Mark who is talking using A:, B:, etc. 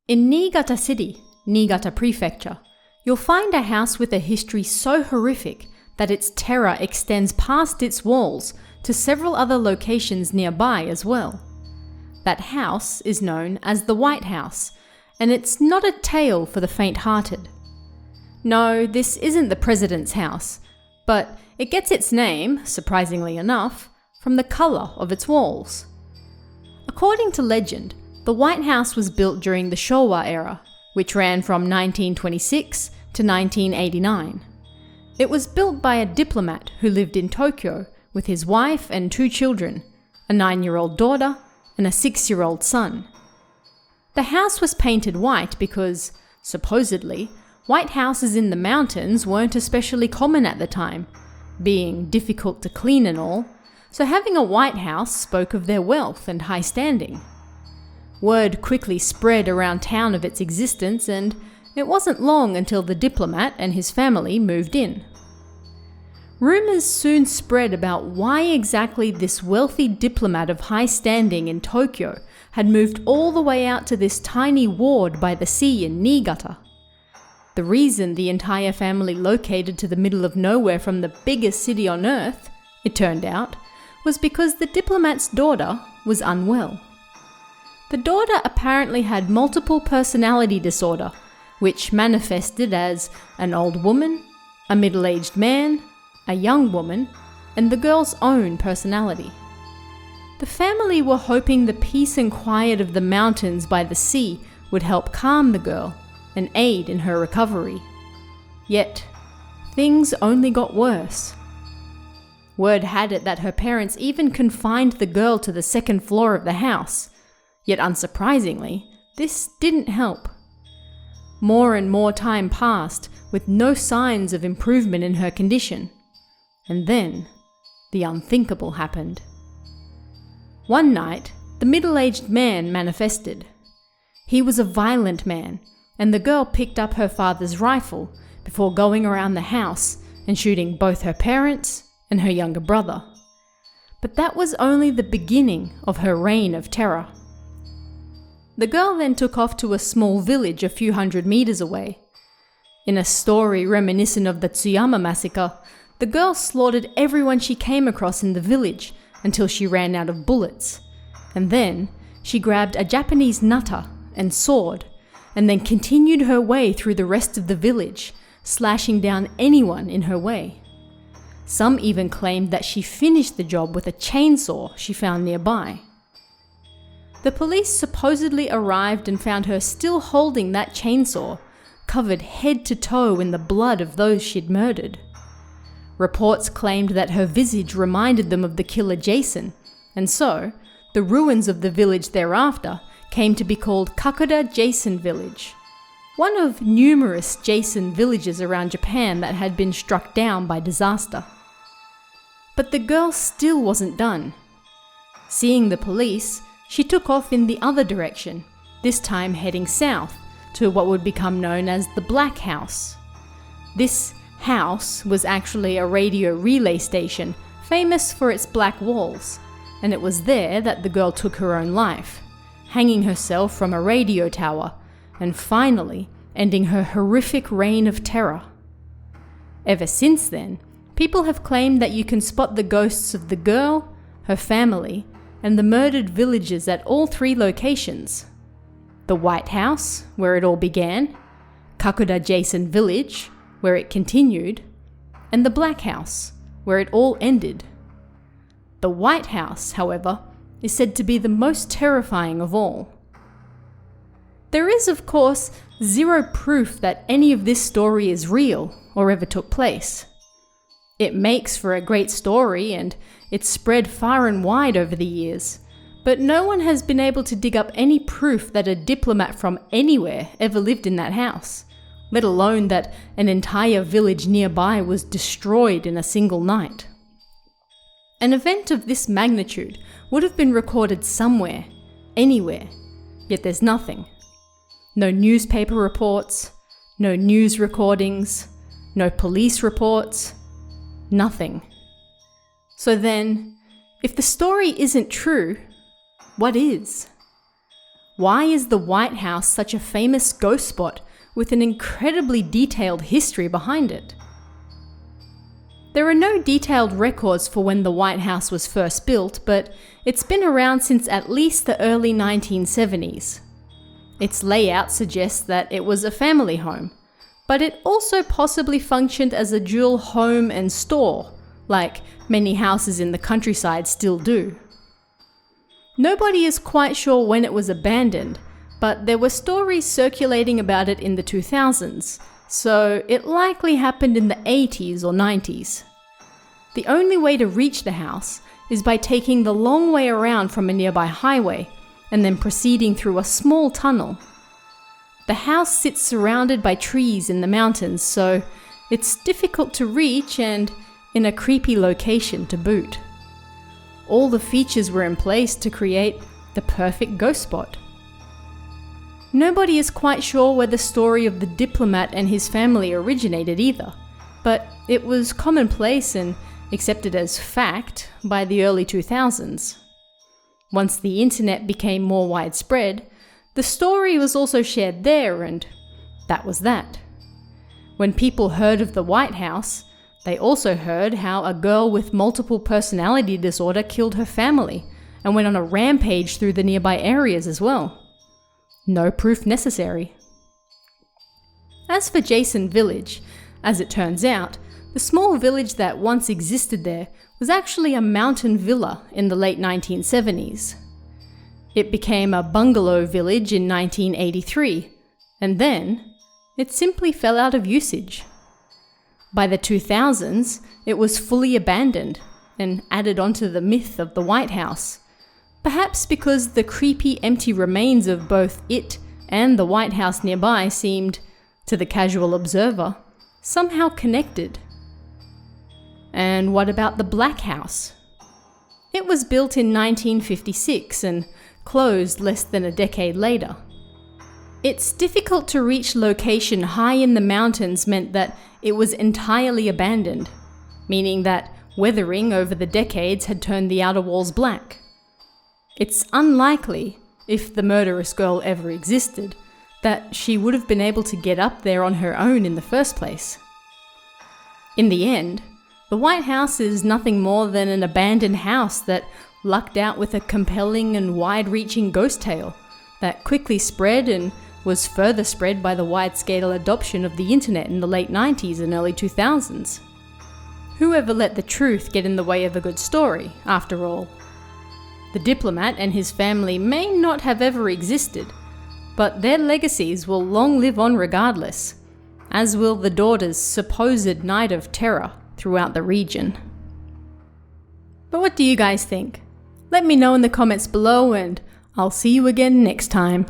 A: In Niigata City, Niigata Prefecture, you'll find a house with a history so horrific that its terror extends past its walls to several other locations nearby as well. That house is known as the White House, and it's not a tale for the faint-hearted. No, this isn't the president's house, but it gets its name, surprisingly enough, from the colour of its walls. According to legend, the White House was built during the Showa era, which ran from 1926 to 1989. It was built by a diplomat who lived in Tokyo with his wife and 2 children, a 9-year-old daughter and a 6-year-old son. The house was painted white because, supposedly, white houses in the mountains weren't especially common at the time, being difficult to clean and all, so having a white house spoke of their wealth and high standing. Word quickly spread around town of its existence, and it wasn't long until the diplomat and his family moved in. Rumours soon spread about why exactly this wealthy diplomat of high standing in Tokyo had moved all the way out to this tiny ward by the sea in Niigata. The reason the entire family located to the middle of nowhere from the biggest city on earth, it turned out, was because the diplomat's daughter was unwell. The daughter apparently had multiple personality disorder, which manifested as an old woman, a middle-aged man, a young woman, and the girl's own personality. The family were hoping the peace and quiet of the mountains by the sea would help calm the girl and aid in her recovery. Yet, things only got worse. Word had it that her parents even confined the girl to the 2nd floor of the house. Yet unsurprisingly, this didn't help. More and more time passed with no signs of improvement in her condition. And then, the unthinkable happened. One night, the middle-aged man manifested. He was a violent man, and the girl picked up her father's rifle before going around the house and shooting both her parents and her younger brother. But that was only the beginning of her reign of terror. The girl then took off to a small village a few hundred meters away. In a story reminiscent of the Tsuyama massacre, the girl slaughtered everyone she came across in the village until she ran out of bullets. And then she grabbed a Japanese natta and sword, and then continued her way through the rest of the village, slashing down anyone in her way. Some even claimed that she finished the job with a chainsaw she found nearby. The police supposedly arrived and found her still holding that chainsaw, covered head to toe in the blood of those she'd murdered. Reports claimed that her visage reminded them of the killer Jason, and so, the ruins of the village thereafter came to be called Kakuda Jason Village, one of numerous Jason villages around Japan that had been struck down by disaster. But the girl still wasn't done. Seeing the police, she took off in the other direction, this time heading south to what would become known as the Black House. This house was actually a radio relay station famous for its black walls, and it was there that the girl took her own life, hanging herself from a radio tower and finally ending her horrific reign of terror. Ever since then, people have claimed that you can spot the ghosts of the girl, her family, and the murdered villagers at all 3 locations. The White House, where it all began, Kakuda Jason Village, where it continued, and the Black House, where it all ended. The White House, however, is said to be the most terrifying of all. There is, of course, zero proof that any of this story is real or ever took place. It makes for a great story, and it's spread far and wide over the years, but no one has been able to dig up any proof that a diplomat from anywhere ever lived in that house, let alone that an entire village nearby was destroyed in a single night. An event of this magnitude would have been recorded somewhere, anywhere, yet there's nothing. No newspaper reports, no news recordings, no police reports, nothing. So then, if the story isn't true, what is? Why is the White House such a famous ghost spot with an incredibly detailed history behind it? There are no detailed records for when the White House was first built, but it's been around since at least the early 1970s. Its layout suggests that it was a family home, but it also possibly functioned as a dual home and store, like many houses in the countryside still do. Nobody is quite sure when it was abandoned, but there were stories circulating about it in the 2000s, so it likely happened in the 80s or 90s. The only way to reach the house is by taking the long way around from a nearby highway and then proceeding through a small tunnel. The house sits surrounded by trees in the mountains, so it's difficult to reach and in a creepy location to boot. All the features were in place to create the perfect ghost spot. Nobody is quite sure where the story of the diplomat and his family originated either, but it was commonplace and accepted as fact by the early 2000s. Once the internet became more widespread, the story was also shared there, and that was that. When people heard of the White House, they also heard how a girl with multiple personality disorder killed her family and went on a rampage through the nearby areas as well. No proof necessary. As for Jason Village, as it turns out, the small village that once existed there was actually a mountain villa in the late 1970s. It became a bungalow village in 1983, and then it simply fell out of usage. By the 2000s, it was fully abandoned and added onto the myth of the White House, perhaps because the creepy empty remains of both it and the White House nearby seemed, to the casual observer, somehow connected. And what about the Black House? It was built in 1956 and closed less than a decade later. Its difficult to reach location high in the mountains meant that it was entirely abandoned, meaning that weathering over the decades had turned the outer walls black. It's unlikely, if the murderous girl ever existed, that she would have been able to get up there on her own in the first place. In the end, the White House is nothing more than an abandoned house that lucked out with a compelling and wide-reaching ghost tale that quickly spread and was further spread by the wide-scale adoption of the internet in the late 90s and early 2000s. Whoever let the truth get in the way of a good story, after all? The diplomat and his family may not have ever existed, but their legacies will long live on regardless, as will the daughter's supposed night of terror throughout the region. But what do you guys think? Let me know in the comments below, and I'll see you again next time.